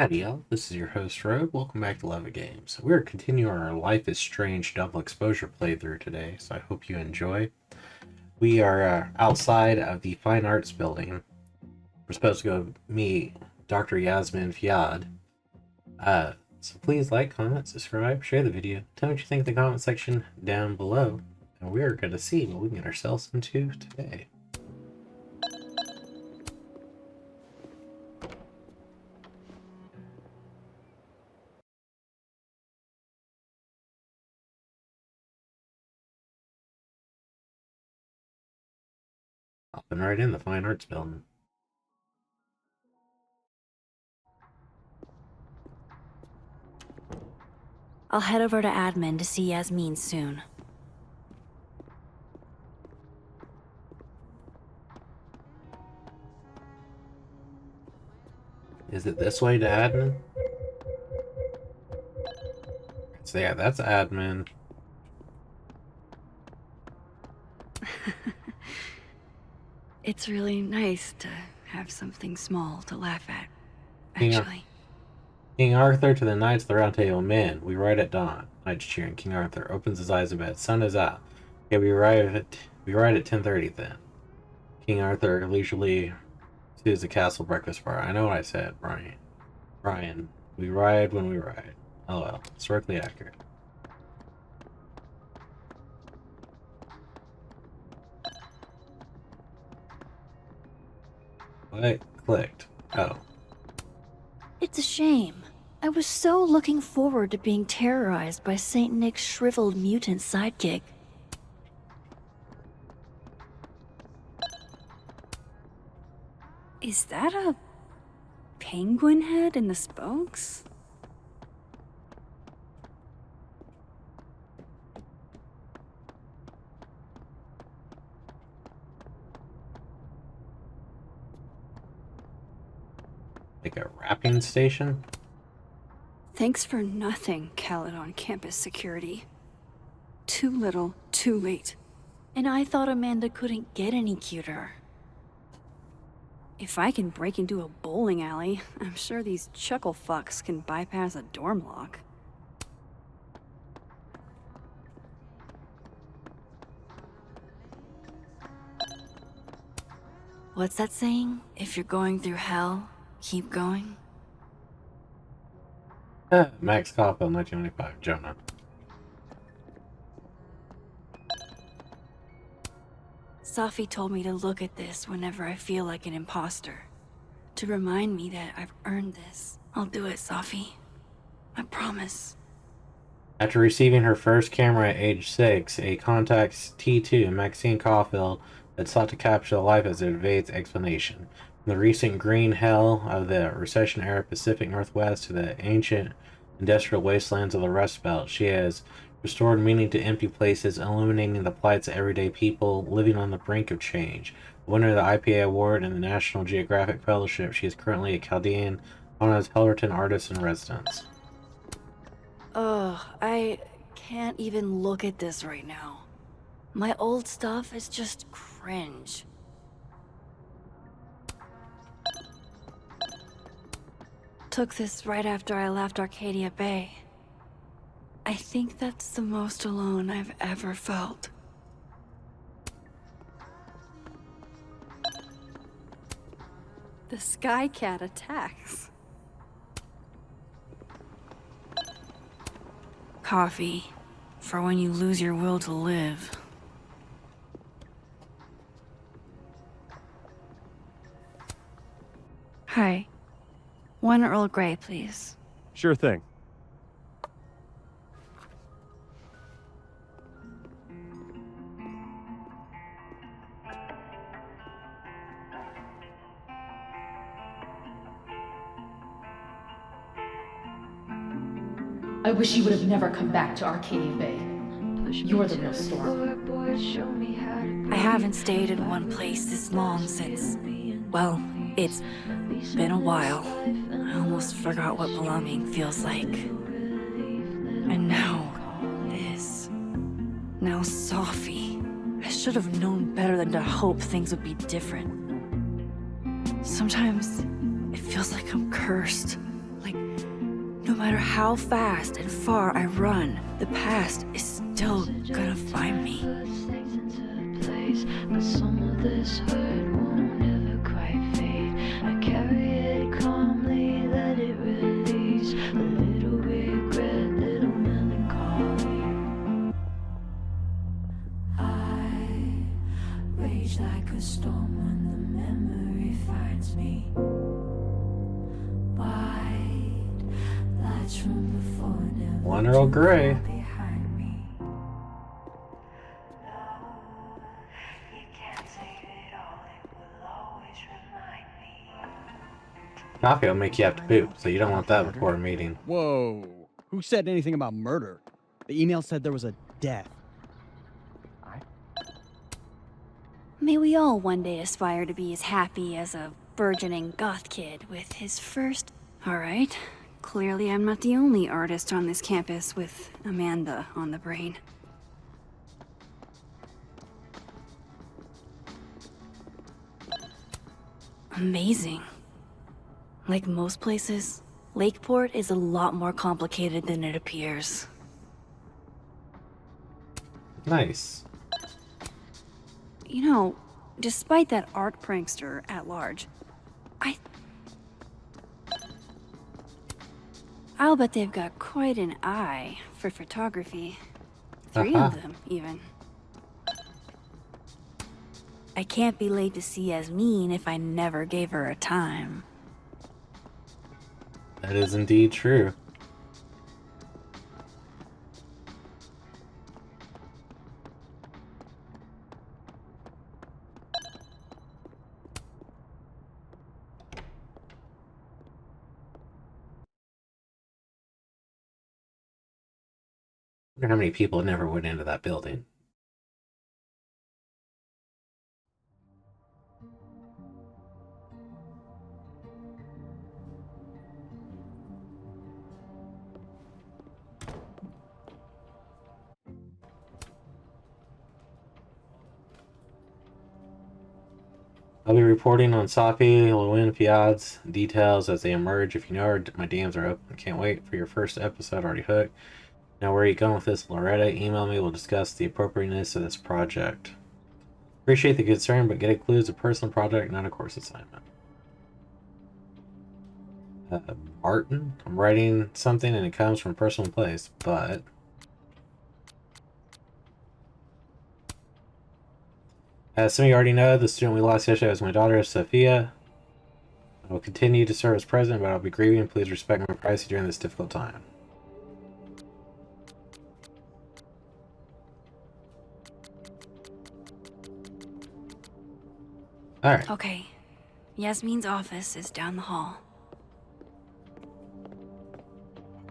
Howdy all, this is your host Road. Welcome back to Lovettgamez. We're continuing our Life is Strange double exposure playthrough today, so I hope you enjoy. We are outside of the Fine Arts building. We're supposed to go meet Dr. Yasmin Fiad. So please like, comment, subscribe, share the video. Tell me what you think in the comment section down below. And we're going to see what we can get ourselves into today. Hopping right in the Fine Arts building. I'll head over to admin to see Yasmin soon. Is it this way to admin? So yeah, that's admin. It's really nice to have something small to laugh at, Yeah. actually. King Arthur to the Knights of the Round Table. Men, we ride at dawn. Knights cheering. King Arthur opens his eyes a bit. Sun is out. Okay, we ride at 10:30 then. King Arthur leisurely to the castle breakfast bar. I know what I said, Brian. Brian, we ride when we ride. Oh well, historically accurate. What clicked? Oh. It's a shame. I was so looking forward to being terrorized by Saint Nick's shriveled mutant sidekick. Is that a penguin head in the spokes? Like a wrapping station? Thanks for nothing, Caledon campus security. Too little, too late. And I thought Amanda couldn't get any cuter. If I can break into a bowling alley, I'm sure these chuckle fucks can bypass a dorm lock. What's that saying? If you're going through hell, keep going? Max Caulfield, 1995. Jonah. Safi told me to look at this whenever I feel like an imposter. To remind me that I've earned this. I'll do it, Safi. I promise. After receiving her first camera at age 6, a contacts T2, Maxine Caulfield, that sought to capture the life as it evades explanation. From the recent green hell of the recession-era Pacific Northwest to the ancient industrial wastelands of the Rust Belt, she has restored meaning to empty places, illuminating the plights of everyday people living on the brink of change. Winner of the IPA Award and the National Geographic Fellowship, she is currently a Chaldean Anna's Hellerton artist in residence. Ugh, I can't even look at this right now. My old stuff is just cringe. Took this right after I left Arcadia Bay. I think that's the most alone I've ever felt. The Sky Cat attacks. Coffee, for when you lose your will to live. Hi. One Earl Grey, please. Sure thing. I wish you would have never come back to Arcadia Bay. You're the real storm. I haven't stayed in one place this long since... Well, it's been a while. I almost forgot what belonging feels like. And now, this. Now Safi. I should have known better than to hope things would be different. Sometimes, it feels like I'm cursed. Like No matter how fast and far I run, the past is still gonna find me. But some of this hurt won't ever quite fade. I carry it calmly, let it release. A little regret, little melancholy. I rage like a storm when the memory finds me. White lights from before never One Earl too Grey. far behind me. You can't save it all, it will always remind me. Coffee will make you have to poop, so you don't want that before a meeting. Whoa. Who said anything about murder? The email said there was a death. May we all one day aspire to be as happy as a burgeoning goth kid with his first... Alright, clearly I'm not the only artist on this campus with Amanda on the brain. Amazing. Like most places, Lakeport is a lot more complicated than it appears. Nice. You know, despite that art prankster at large, I'll bet they've got quite an eye for photography. 3 of them, even. I can't be laid to see as mean if I never gave her a time. That is indeed true. I wonder how many people never went into that building. I'll be reporting on Safi, Lewin, Fiad's details as they emerge. If you know her, my DMs are open. Can't wait for your first episode. Already hooked. Now, where are you going with this, Loretta? Email me. We'll discuss the appropriateness of this project. Appreciate the concern, but get a clue. It's a personal project, not a course assignment. Martin? I'm writing something and it comes from a personal place, but... As some of you already know, the student we lost yesterday was my daughter, Sophia. I will continue to serve as president, but I'll be grieving. Please respect my privacy during this difficult time. Alright. Okay, Yasmin's office is down the hall.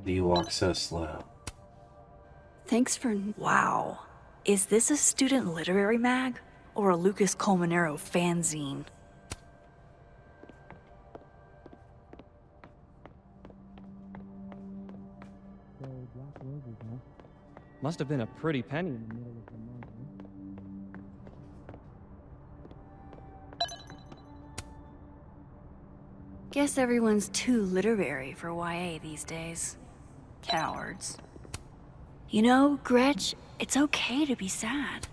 Do you walk so slow? Thanks for... Wow. Is this a student literary mag? Or a Lucas Colmenero fanzine? Must have been a pretty penny in the middle of the month. Guess everyone's too literary for YA these days. Cowards. You know, Gretch, it's okay to be sad.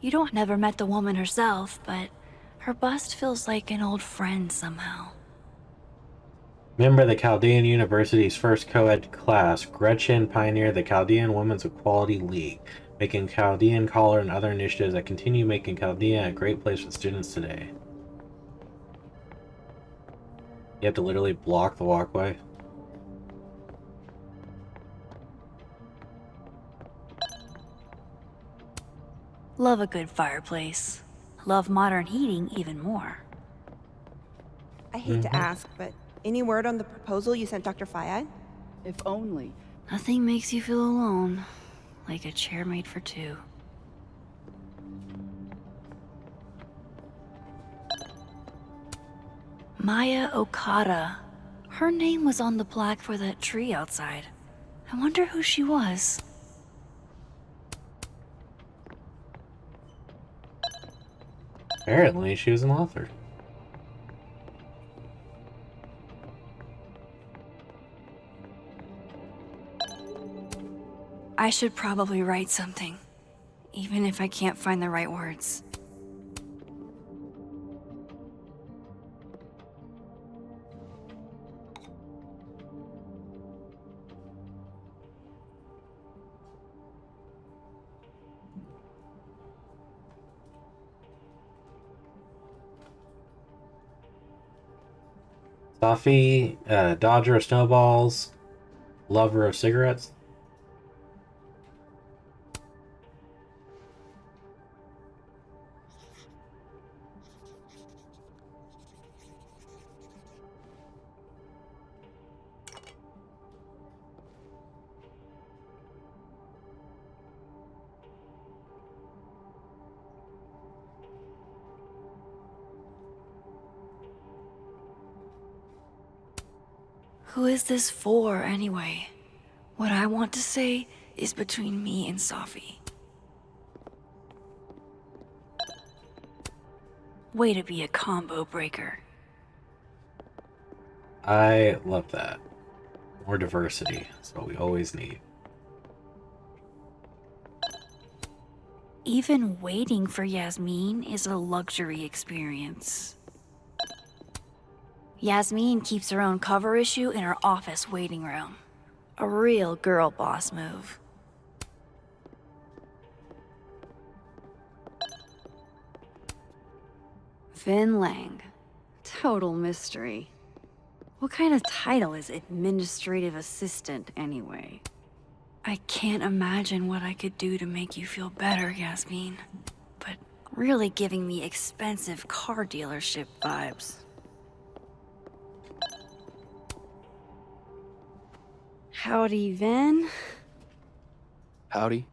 You don't never met the woman herself, but her bust feels like an old friend somehow. Member of the Chaldean University's first co-ed class, Gretchen pioneered the Chaldean Women's Equality League, making Chaldean Collar and other initiatives that continue making Chaldea a great place for students today. You have to literally block the walkway. Love a good fireplace. Love modern heating even more. I hate to ask, but any word on the proposal you sent Dr. Fayad? If only. Nothing makes you feel alone, like a chair made for two. Maya Okada. Her name was on the plaque for that tree outside. I wonder who she was. Apparently, she was an author. I should probably write something, even if I can't find the right words. Safi, dodger of snowballs, lover of cigarettes. Who is this for, anyway? What I want to say is between me and Safi. Way to be a combo breaker. I love that. More diversity. That's what we always need. Even waiting for Yasmin is a luxury experience. Yasmin keeps her own cover issue in her office waiting room. A real girl boss move. Vin Lang. Total mystery. What kind of title is administrative assistant, anyway? I can't imagine what I could do to make you feel better, Yasmin. But really giving me expensive car dealership vibes. Howdy, Vin. Howdy.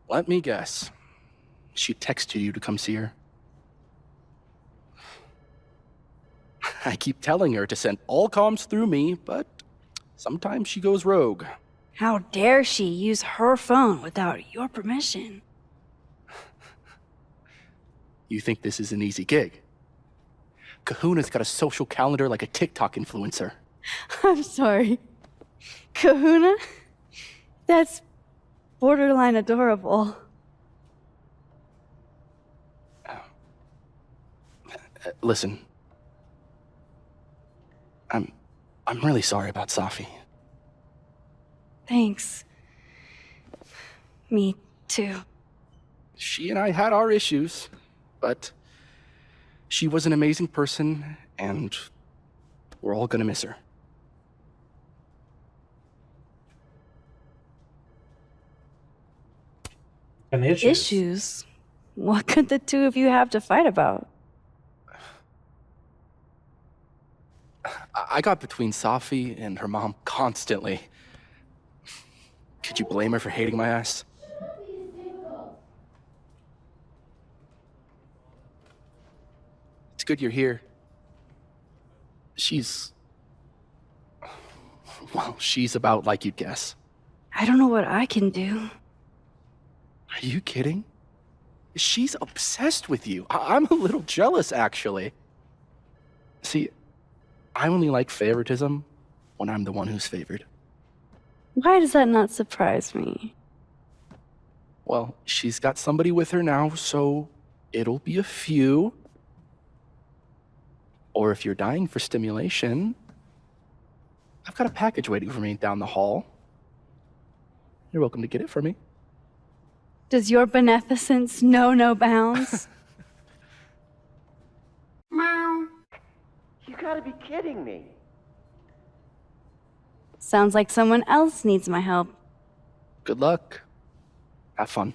Let me guess. She texted you to come see her. I keep telling her to send all comms through me, but sometimes she goes rogue. How dare she use her phone without your permission? You think this is an easy gig? Kahuna's got a social calendar like a TikTok influencer. I'm sorry. Kahuna? That's borderline adorable. Listen. I'm really sorry about Safi. Thanks. Me too. She and I had our issues, but she was an amazing person, and we're all gonna miss her. And issues. Issues? What could the two of you have to fight about? I got between Safi and her mom constantly. Could you blame her for hating my ass? It's good you're here. Well, she's about like you'd guess. I don't know what I can do. Are you kidding? She's obsessed with you. I'm a little jealous, actually. See, I only like favoritism when I'm the one who's favored. Why does that not surprise me? Well, she's got somebody with her now, so it'll be a few. Or if you're dying for stimulation, I've got a package waiting for me down the hall. You're welcome to get it for me. Does your beneficence know no bounds? Meow. You gotta be kidding me. Sounds like someone else needs my help. Good luck. Have fun.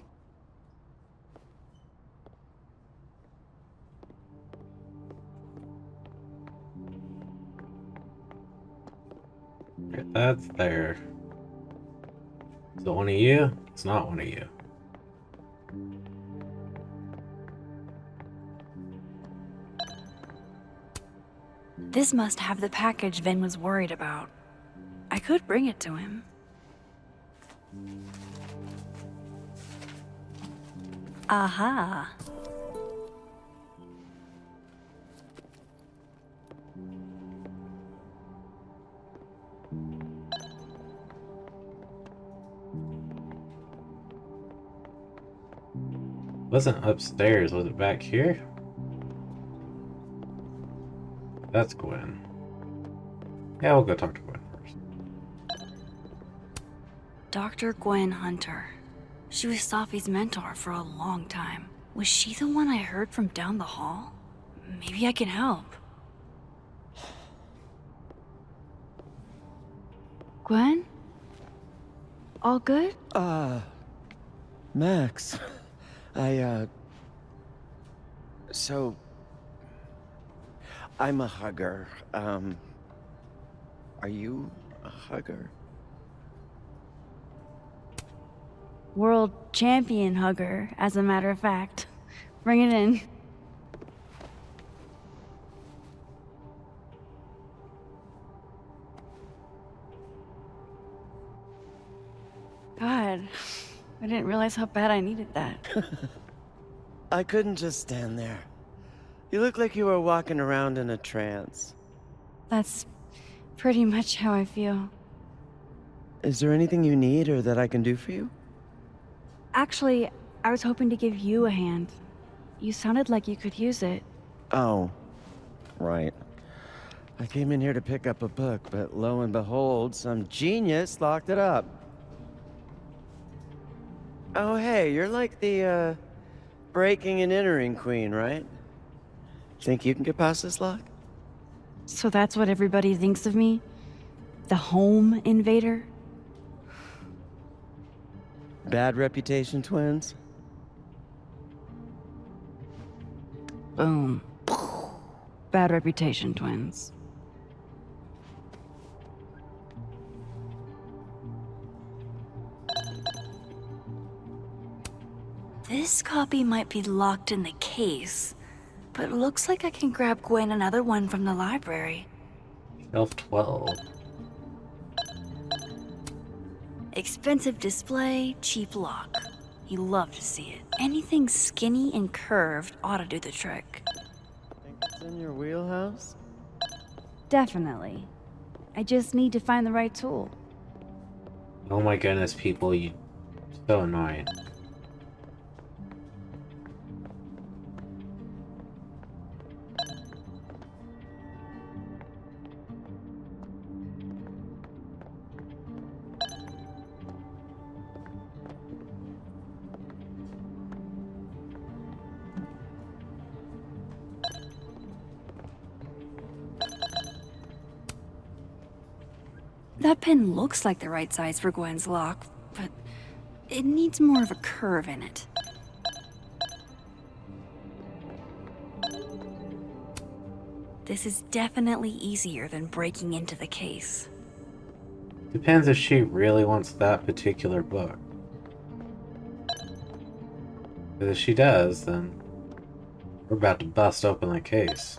Okay, that's there. Is it one of you? It's not one of you. This must have the package Vin was worried about. I could bring it to him. Aha. wasn't upstairs. Was it back here? That's Gwen. Yeah, we'll go talk to Gwen first. Dr. Gwen Hunter. She was Safi's mentor for a long time. Was she the one I heard from down the hall? Maybe I can help. Gwen? All good? Max. So... I'm a hugger. Are you a hugger? World champion hugger, as a matter of fact. Bring it in. God, I didn't realize how bad I needed that. I couldn't just stand there. You look like you were walking around in a trance. That's pretty much how I feel. Is there anything you need or that I can do for you? Actually, I was hoping to give you a hand. You sounded like you could use it. Oh, right. I came in here to pick up a book, but lo and behold, some genius locked it up. Oh, hey, you're like the, breaking and entering queen, right? Think you can get past this lock? So that's what everybody thinks of me? The home invader? Bad reputation, twins? Boom. Bad reputation, twins. This copy might be locked in the case, but it looks like I can grab Gwen another one from the library. Shelf 12. Expensive display, cheap lock. You love to see it. Anything skinny and curved ought to do the trick. Think it's in your wheelhouse? Definitely. I just need to find the right tool. Oh my goodness, people, you so annoying. That pin looks like the right size for Gwen's lock, but it needs more of a curve in it. This is definitely easier than breaking into the case. Depends if she really wants that particular book. Because if she does, then we're about to bust open the case.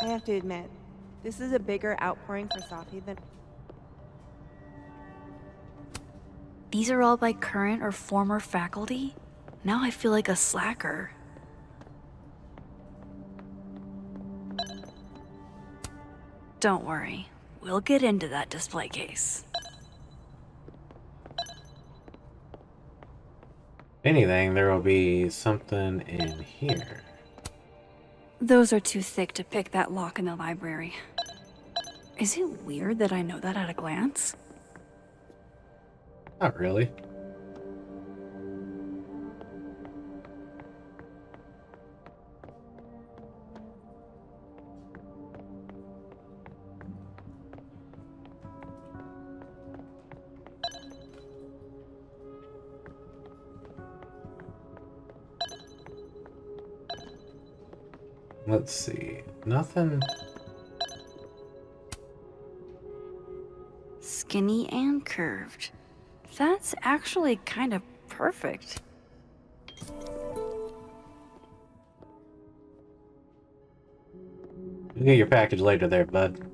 I have to admit, this is a bigger outpouring for Safi than... These are all by current or former faculty? Now I feel like a slacker. Don't worry, we'll get into that display case. If anything, there will be something in here. Those are too thick to pick that lock in the library. Is it weird that I know that at a glance? Not really. Let's see. Nothing. Skinny and curved. That's actually kind of perfect. You'll get your package later there, bud.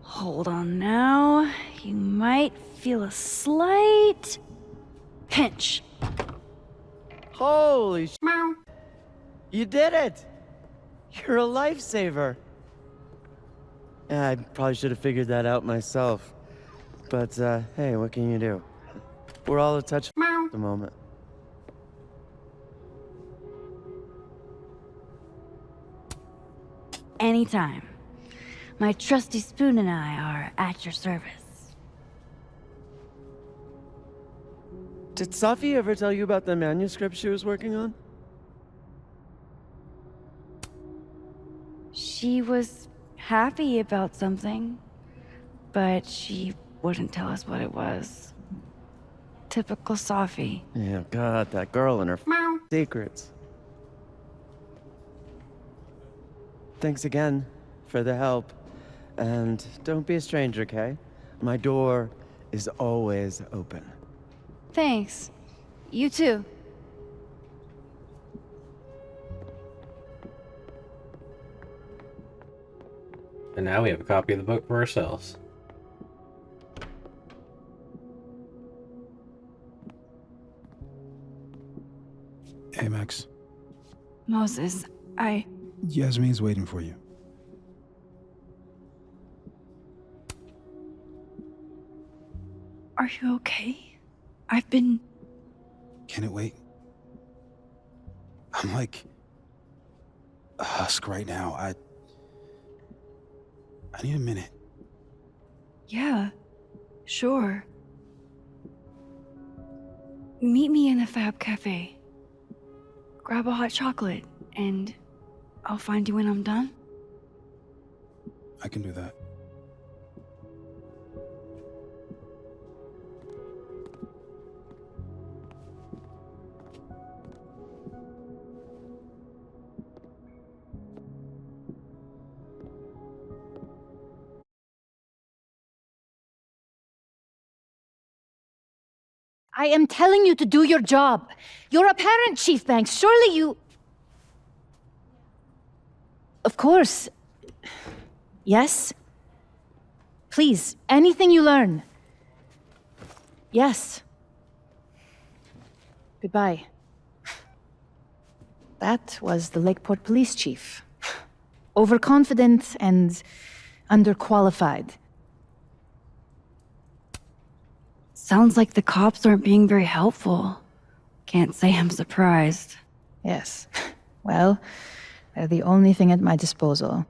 Hold on now you might feel a slight pinch. Holy sh! You did it! You're a lifesaver. Yeah, I probably should have figured that out myself. But, hey, what can you do? We're all a touch at the moment. Anytime. My trusty spoon and I are at your service. Did Safi ever tell you about the manuscript she was working on? She was happy about something, but she wouldn't tell us what it was. Typical Safi. Yeah, God, that girl and her secrets. Thanks again for the help. And don't be a stranger, Kay? My door is always open. Thanks. You too. And now we have a copy of the book for ourselves. Hey, Max. Moses, Yasmin's waiting for you. Are you okay? I've been... Can it wait? I'm like a husk right now. I need a minute. Yeah, sure. Meet me in the Fab Cafe. Grab a hot chocolate, and I'll find you when I'm done. I can do that. I am telling you to do your job. You're a parent, Chief Banks. Surely you... Of course. Yes? Please, anything you learn. Yes. Goodbye. That was the Lakeport Police Chief. Overconfident and underqualified. Sounds like the cops aren't being very helpful. Can't say I'm surprised. Yes. Well, they're the only thing at my disposal.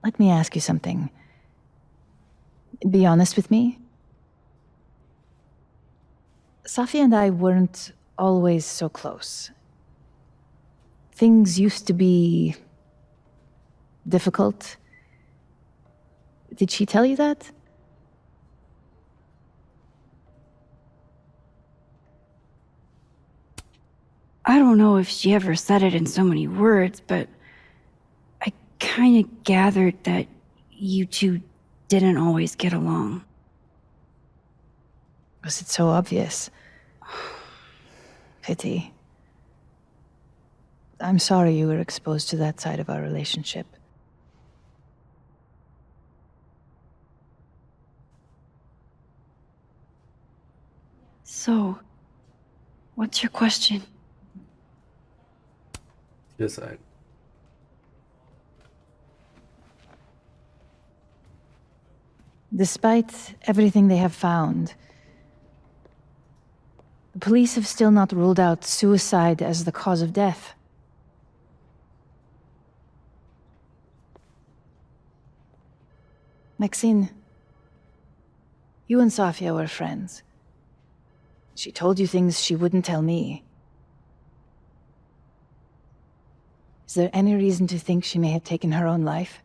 Let me ask you something. Be honest with me. Safi and I weren't always so close. Things used to be difficult. Did she tell you that? I don't know if she ever said it in so many words, but I kind of gathered that you two didn't always get along. Was it so obvious? Pity. I'm sorry you were exposed to that side of our relationship. So, what's your question? Decide. Despite everything they have found, the police have still not ruled out suicide as the cause of death. Maxine, you and Safia were friends. She told you things she wouldn't tell me. Is there any reason to think she may have taken her own life?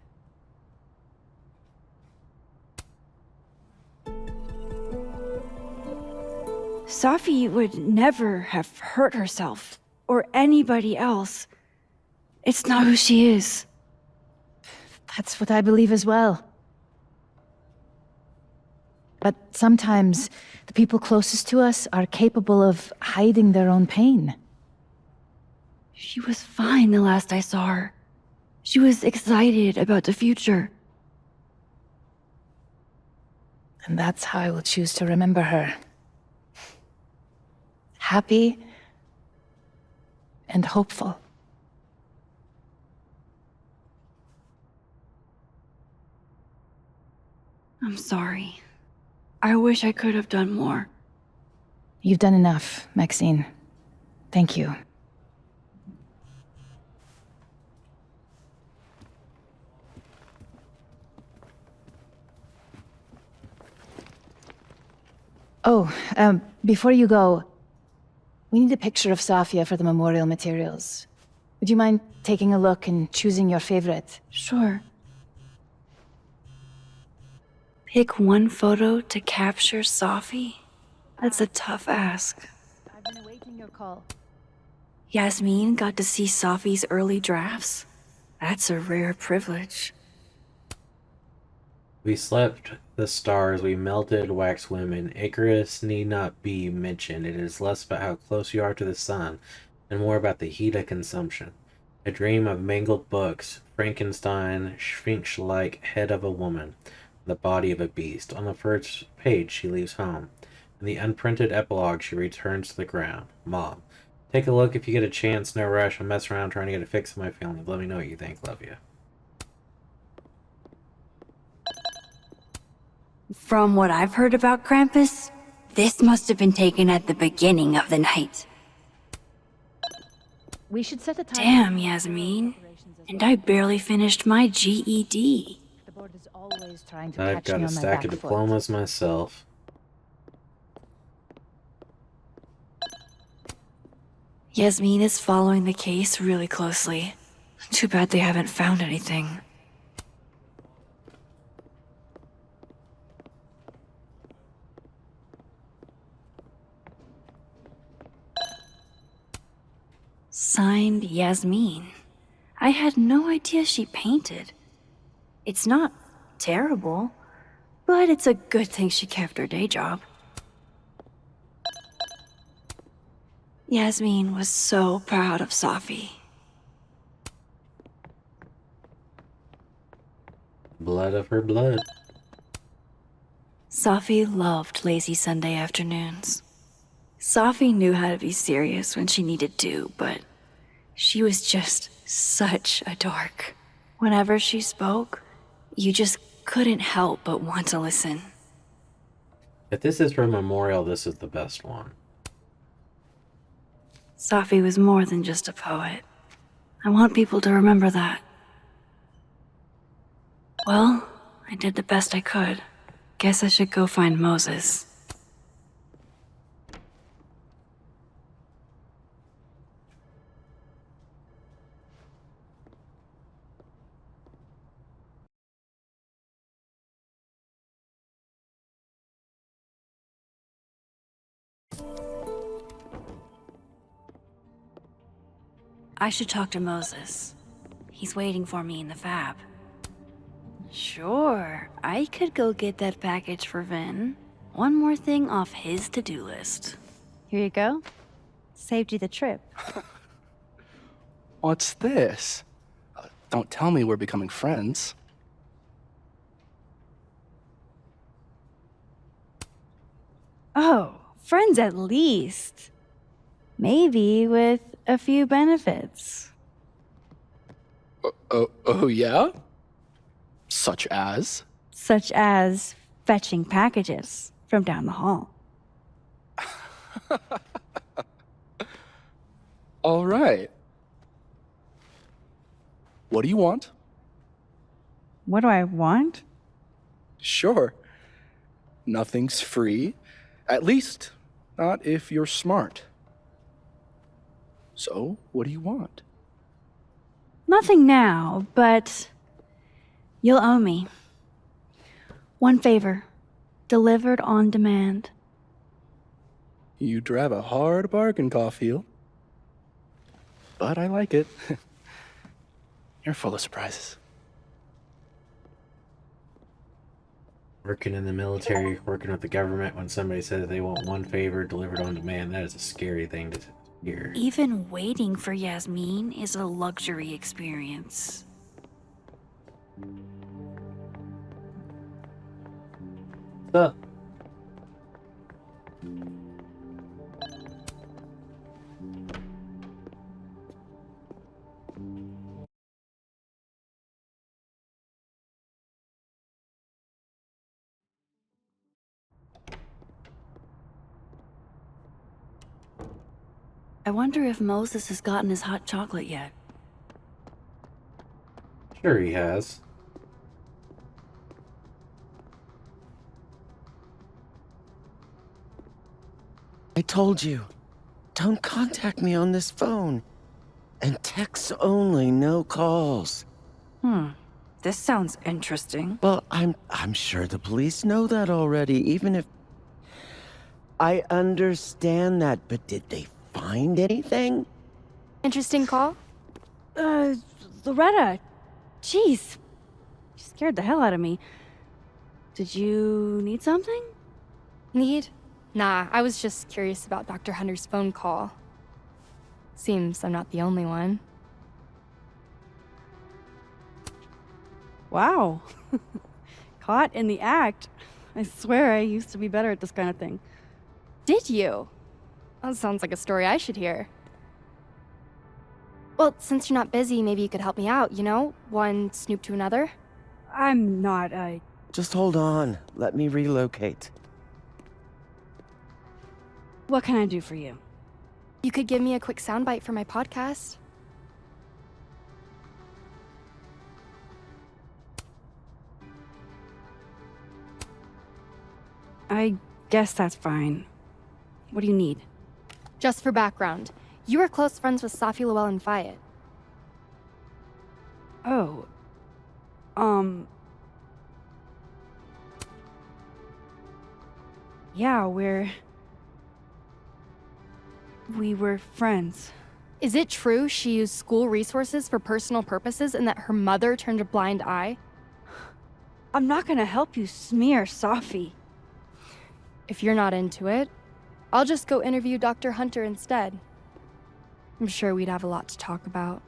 Safi would never have hurt herself, or anybody else. It's not who she is. That's what I believe as well. But sometimes the people closest to us are capable of hiding their own pain. She was fine the last I saw her. She was excited about the future. And that's how I will choose to remember her. Happy and hopeful. I'm sorry. I wish I could have done more. You've done enough, Maxine. Thank you. Oh, before you go, we need a picture of Safia for the memorial materials. Would you mind taking a look and choosing your favorite? Sure. Pick one photo to capture Safi? That's a tough ask. I've been awaiting your call. Yasmin got to see Safi's early drafts? That's a rare privilege. We slept the stars, we melted wax women. Icarus need not be mentioned. It is less about how close you are to the sun, and more about the heat of consumption. A dream of mangled books, Frankenstein, Sphinx-like head of a woman, the body of a beast. On the first page, she leaves home. In the unprinted epilogue, she returns to the ground. Mom, take a look if you get a chance. No rush. I'm messing around trying to get a fix of my feelings. Let me know what you think. Love you. From what I've heard about Krampus, this must have been taken at the beginning of the night. We should set a time. Damn, Yasmin. And I barely finished my GED. The board is always trying to I've catch got me a on my stack back of foot. diplomas myself. Yasmin is following the case really closely. Too bad they haven't found anything. Signed Yasmin. I had no idea she painted. It's not terrible, but it's a good thing she kept her day job. Yasmin was so proud of Safi. Blood of her blood. Safi loved lazy Sunday afternoons. Safi knew how to be serious when she needed to, but she was just such a dork. Whenever she spoke, you just couldn't help but want to listen. If this is for a memorial, this is the best one. Safi was more than just a poet. I want people to remember that. Well, I did the best I could. Guess I should go find Moses. I should talk to Moses. He's waiting for me in the fab. Sure, I could go get that package for Vin. One more thing off his to-do list. Here you go. Saved you the trip. What's this? Don't tell me we're becoming friends. Oh, friends at least. Maybe with a few benefits. Oh yeah? Such as? Such as fetching packages from down the hall. All right. What do you want? What do I want? Sure. Nothing's free. At least, not if you're smart. So, what do you want? Nothing now, but you'll owe me. One favor, delivered on demand. You drive a hard bargain, Caulfield. But I like it. You're full of surprises. Working in the military, working with the government, when somebody says they want one favor delivered on demand, that is a scary thing to Here. Even waiting for Yasmin is a luxury experience. What's up? I wonder if Moses has gotten his hot chocolate yet. Sure he has. I told you, don't contact me on this phone. And text only, no calls. This sounds interesting. Well, I'm sure the police know that already, even if... I understand that, but did they find anything? Interesting call? Loretta. Jeez. You scared the hell out of me. Did you need something? Need? Nah, I was just curious about Dr. Hunter's phone call. Seems I'm not the only one. Wow. Caught in the act. I swear I used to be better at this kind of thing. Did you? That sounds like a story I should hear. Well, since you're not busy, maybe you could help me out, you know? One snoop to another. I'm not, Just hold on. Let me relocate. What can I do for you? You could give me a quick soundbite for my podcast. I guess that's fine. What do you need? Just for background, you were close friends with Safi Llewellyn and Fayed. Oh. Yeah, we were friends. Is it true she used school resources for personal purposes and that her mother turned a blind eye? I'm not gonna help you smear Safi. If you're not into it, I'll just go interview Dr. Hunter instead. I'm sure we'd have a lot to talk about.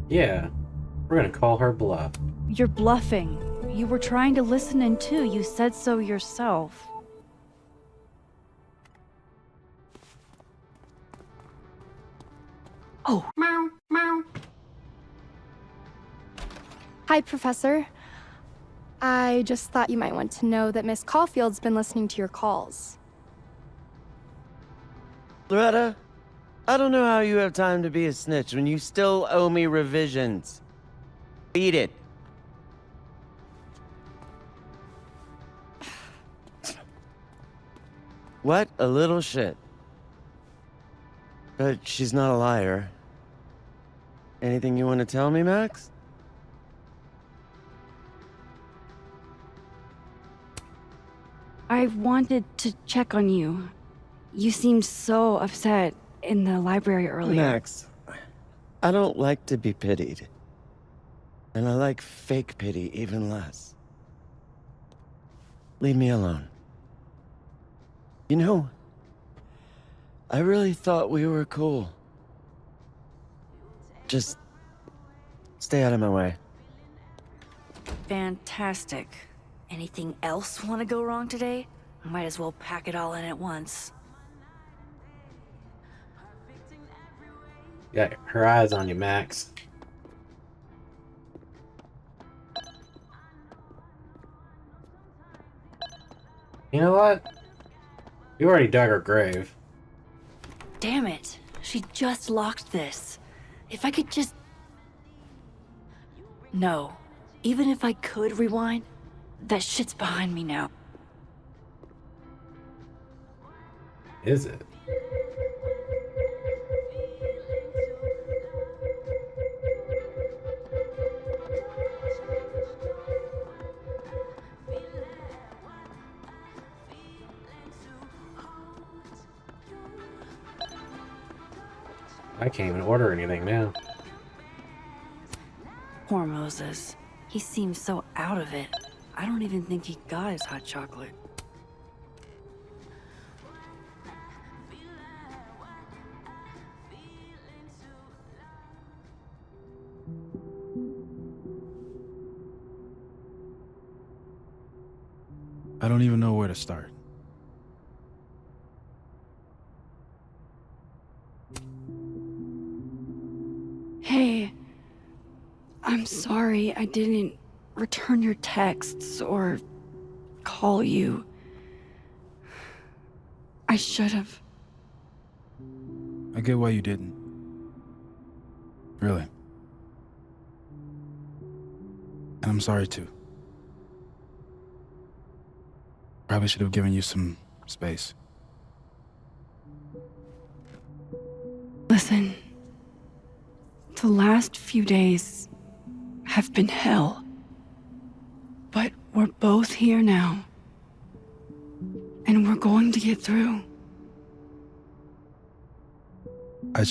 Yeah, we're gonna call her bluff. You're bluffing. You were trying to listen in too. You said so yourself. Oh. Meow, meow. Hi, Professor. I just thought you might want to know that Miss Caulfield's been listening to your calls. Loretta, I don't know how you have time to be a snitch when you still owe me revisions. Beat it. What a little shit. But she's not a liar. Anything you want to tell me, Max? I wanted to check on you. You seemed so upset in the library earlier. Max, I don't like to be pitied. And I like fake pity even less. Leave me alone. You know, I really thought we were cool. Just stay out of my way. Fantastic. Anything else want to go wrong today? Might as well pack it all in at once. Got her eyes on you, Max. You know what? You already dug her grave. Damn it. She just locked this. If I could just... No. Even if I could rewind, that shit's behind me now. Is it? I can't even order anything now. Poor Moses. He seems so out of it. I don't even think he got his hot chocolate. I don't even know where to start. Hey, I'm sorry I didn't return your texts or call you. I should have. I get why you didn't. Really. And I'm sorry too. Probably should have given you some space. Listen, the last few days have been hell. But we're both here now. And we're going to get through. I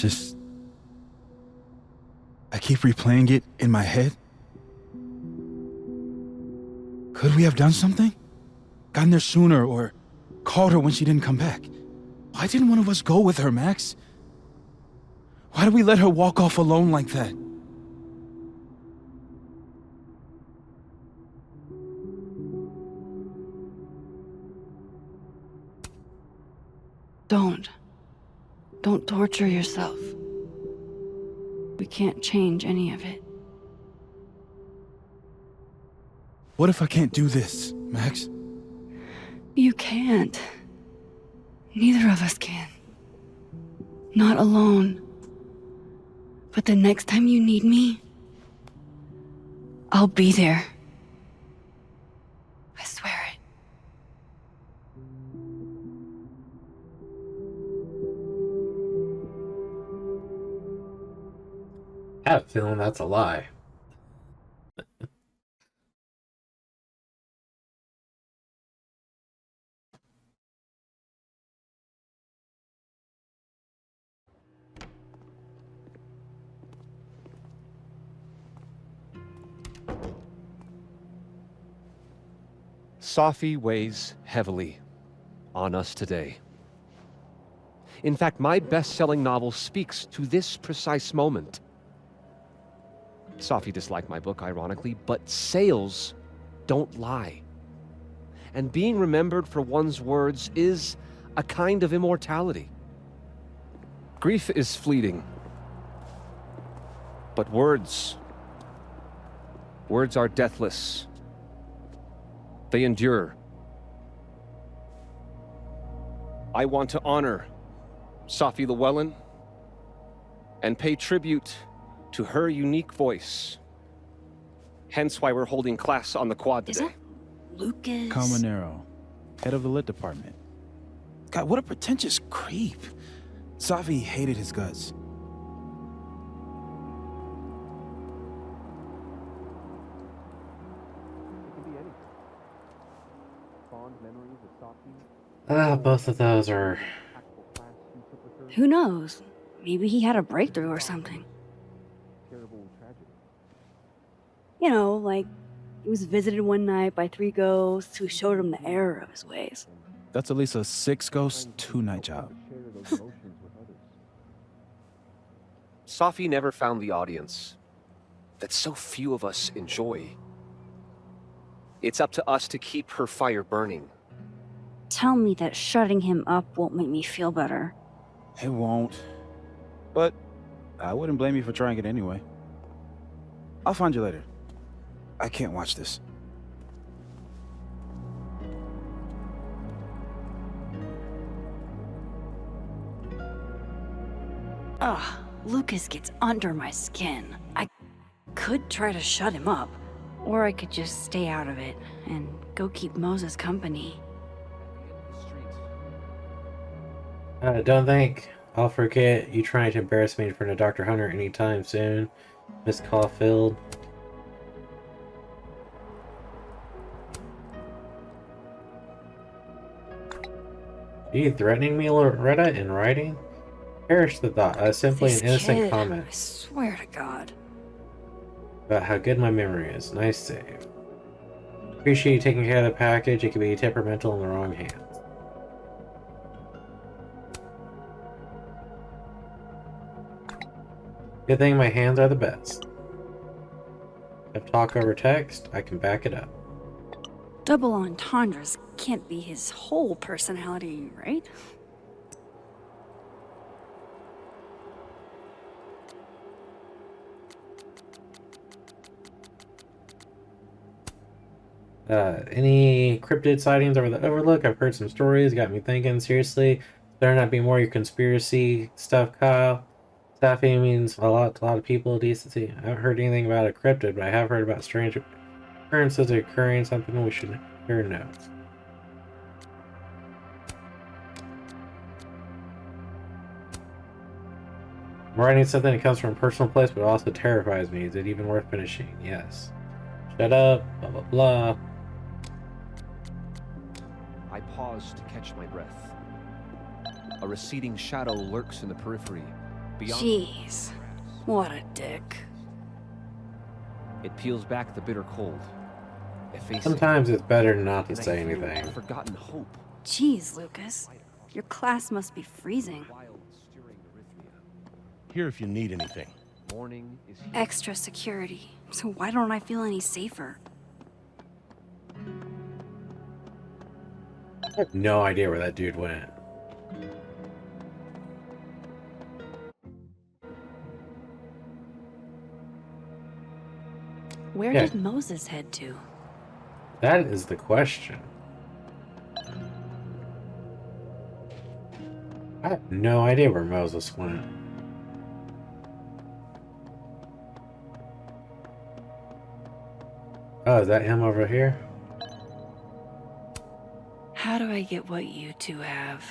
keep replaying it in my head. Could we have done something? Gotten there sooner or called her when she didn't come back? Why didn't one of us go with her, Max? Why did we let her walk off alone like that? Don't torture yourself. We can't change any of it. What if I can't do this, Max? You can't. Neither of us can. Not alone. But the next time you need me, I'll be there. I swear it. I have a feeling that's a lie. Safi weighs heavily on us today. In fact, my best-selling novel speaks to this precise moment. Safi disliked my book, ironically, but sales don't lie. And being remembered for one's words is a kind of immortality. Grief is fleeting, but words are deathless. They endure. I want to honor Safi Llewellyn and pay tribute to her unique voice. Hence why we're holding class on the quad today. Is that Lucas? Caminero, head of the lit department. God, what a pretentious creep. Safi hated his guts. Both of those are... Who knows? Maybe he had a breakthrough or something. You know, like he was visited one night by 3 ghosts who showed him the error of his ways. That's at least a 6 ghost, 2-night job. Safi never found the audience that so few of us enjoy. It's up to us to keep her fire burning. Tell me that shutting him up won't make me feel better. It won't. But I wouldn't blame you for trying it anyway. I'll find you later. I can't watch this. Ugh, Lucas gets under my skin. I could try to shut him up, or I could just stay out of it and go keep Moses company. Don't think I'll forget you trying to embarrass me in front of Dr. Hunter anytime soon, Miss Caulfield. Are you threatening me, Loretta, in writing? Perish the thought. Simply This an innocent kid, comment. I swear to God. about how good my memory is. Nice save. Appreciate you taking care of the package. It can be temperamental in the wrong hands. Good thing my hands are the best. If talk over text, I can back it up. Double entendres can't be his whole personality, right? Any cryptid sightings over the Overlook? I've heard some stories. Got me thinking. Seriously, there not be more your conspiracy stuff, Kyle. Staffing means a lot to a lot of people. Decency. I haven't heard anything about a cryptid, but I have heard about strange occurrences occurring. Something we should hear and know. I'm writing something that comes from a personal place, but it also terrifies me. Is it even worth finishing? Yes. Shut up. Blah blah blah. I pause to catch my breath. A receding shadow lurks in the periphery. Beyond Jeez, what a dick. It peels back the bitter cold. Effacing Sometimes it's better not to and I say feel anything. a forgotten hope. Jeez, Lucas. Your class must be freezing. Wild, stirring arrhythmia. Here if you need anything. Morning is here. Extra security. So why don't I feel any safer? I have no idea where that dude went. Where Yeah. did Moses head to? That is the question. I have no idea where Moses went. Oh, is that him over here? How do I get what you two have?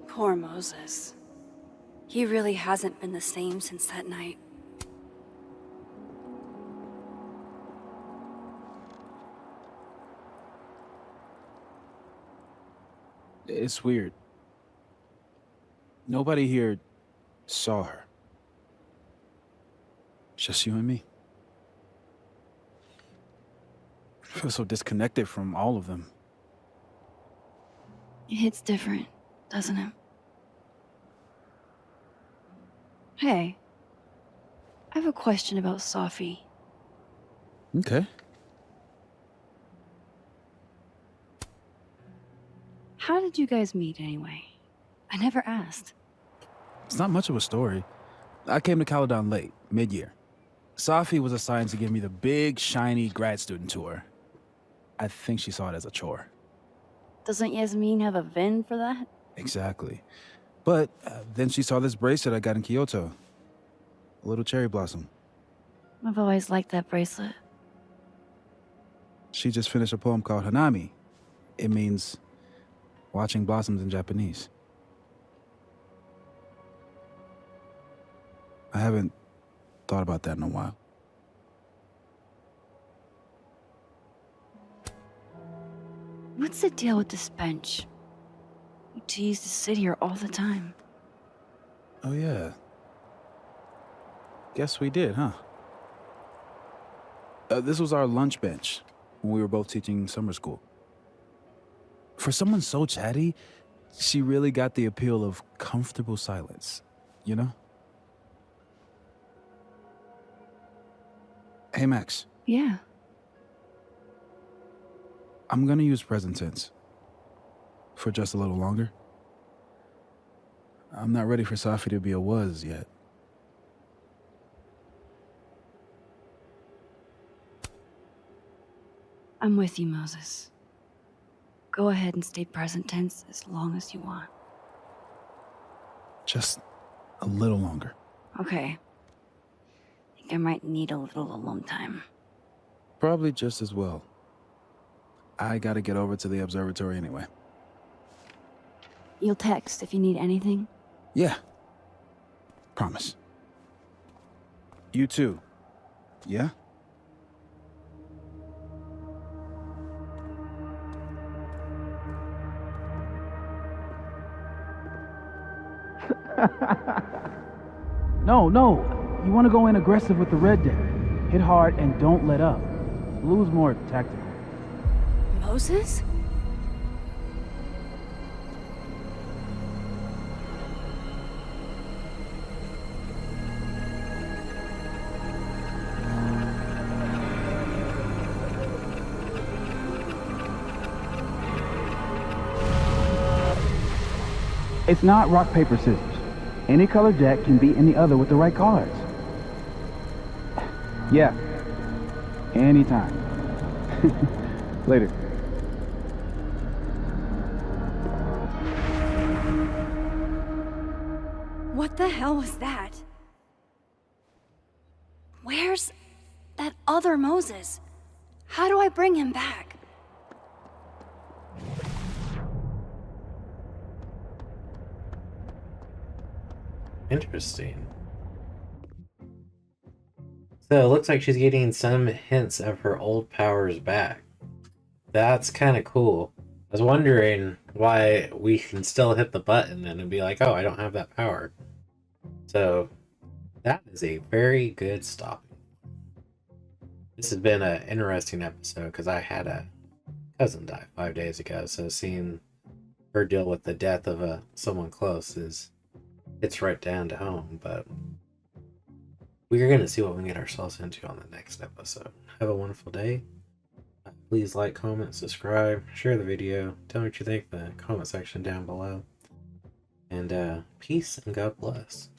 Poor Moses. He really hasn't been the same since that night. It's weird. Nobody here saw her. Just you and me. I feel so disconnected from all of them. It hits different, doesn't it? Hey, I have a question about Sophie. Okay. How did you guys meet anyway? I never asked. It's not much of a story. I came to Caledon late, mid-year. Sophie was assigned to give me the big, shiny grad student tour. I think she saw it as a chore. Doesn't Yasmin have a VIN for that? Exactly. But then she saw this bracelet I got in Kyoto. A little cherry blossom. I've always liked that bracelet. She just finished a poem called Hanami. It means watching blossoms in Japanese. I haven't thought about that in a while. What's the deal with this bench? You two used to sit here all the time. Oh, yeah. Guess we did, huh? This was our lunch bench when we were both teaching summer school. For someone so chatty, she really got the appeal of comfortable silence, you know? Hey, Max. Yeah. I'm gonna use present tense. For just a little longer. I'm not ready for Sophie to be a was yet. I'm with you, Moses. Go ahead and stay present tense as long as you want. Just a little longer. Okay. Think I might need a little alone time. Probably just as well. I gotta get over to the observatory anyway. You'll text if you need anything? Yeah. Promise. You too. Yeah? No, no. You want to go in aggressive with the red deck. Hit hard and don't let up. Blue's more tactical. Moses? It's not rock, paper, scissors. Any color deck can beat any other with the right cards. Yeah. Anytime. Later. What the hell was that? Where's that other Moses? How do I bring him back? Interesting. So it looks like she's getting some hints of her old powers back. That's kind of cool. I was wondering why we can still hit the button and be like, oh, I don't have that power. So that is a very good stopping. This has been an interesting episode because I had a cousin die 5 days ago. So seeing her deal with the death of someone close it's right down to home. But we're going to see what we get ourselves into on the next episode. Have a wonderful day. Please like, comment, subscribe, share the video. Tell me what you think in the comment section down below. And peace and God bless.